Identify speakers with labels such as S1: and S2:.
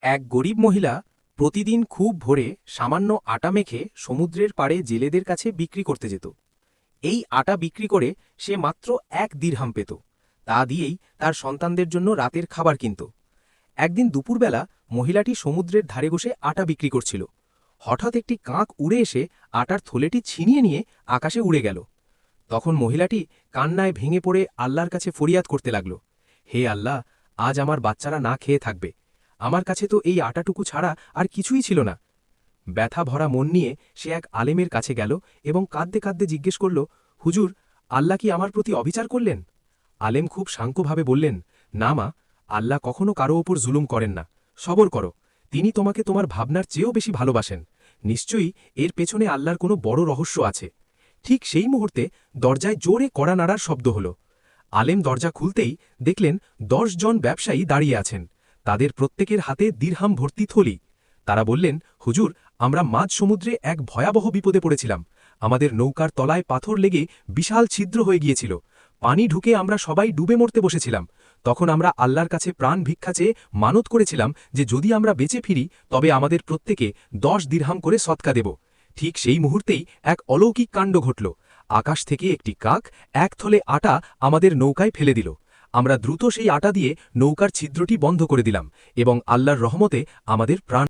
S1: এক গরিব মহিলা প্রতিদিন খুব ভোরে সামান্য আটা মেখে সমুদ্রের পাড়ে জেলেদের কাছে বিক্রি করতে যেত। এই আটা বিক্রি করে সে মাত্র 1 দিরহাম পেত। তা দিয়েই তার সন্তানদের জন্য রাতের খাবার কিনত। একদিন দুপুরবেলা মহিলাটি সমুদ্রের ধারে বসে আটা বিক্রি করছিল। হঠাৎ একটি কাক উড়ে এসে আটার থলেটি ছিনিয়ে নিয়ে আকাশে উড়ে গেল। তখন মহিলাটি কান্নায় ভেঙে পড়ে আল্লাহর কাছে ফরিয়াদ করতে লাগল, হে আল্লাহ, আজ আমার বাচ্চারা না খেয়ে থাকবে। আমার কাছে তো এই আটাটুকু ছাড়া আর কিছুই ছিল না। ব্যথা ভরা মন নিয়ে সে এক আলেমের কাছে গেল এবং কাঁদতে কাঁদতে জিজ্ঞেস করল, হুজুর, আল্লাহ কি আমার প্রতি অবিচার করলেন? আলেম খুব শান্তভাবে বললেন, না মা, আল্লাহ কখনো কারো ওপর জুলুম করেন না। সবর করো, তিনি তোমাকে তোমার ভাবনার চেয়েও বেশি ভালোবাসেন। নিশ্চয়ই এর পেছনে আল্লাহর কোনো বড় রহস্য আছে। ঠিক সেই মুহূর্তে দরজায় জোরে কড়া নাড়ার শব্দ হল। আলেম দরজা খুলতেই দেখলেন 10 জন ব্যবসায়ী দাঁড়িয়ে আছেন। তাদের প্রত্যেকের হাতে দিরহাম ভর্তি থলি। তারা বললেন, হুজুর, আমরা মাঝ সমুদ্রে এক ভয়াবহ বিপদে পড়েছিলাম। আমাদের নৌকার তলায় পাথর লেগে বিশাল ছিদ্র হয়ে গিয়েছিল। পানি ঢুকে আমরা সবাই ডুবে মরতে বসেছিলাম। তখন আমরা আল্লাহর কাছে প্রাণ ভিক্ষা চেয়ে মানত করেছিলাম যে যদি আমরা বেঁচে ফিরি তবে আমাদের প্রত্যেকে 10 দিরহাম করে সৎকা দেব। ঠিক সেই মুহূর্তেই এক অলৌকিক কাণ্ড ঘটল। আকাশ থেকে একটি কাক এক থলে আটা আমাদের নৌকায় ফেলে দিল। আমরা দ্রুত সেই আটা দিয়ে নৌকার ছিদ্রটি বন্ধ করে দিলাম এবং আল্লাহর রহমতে আমাদের প্রাণ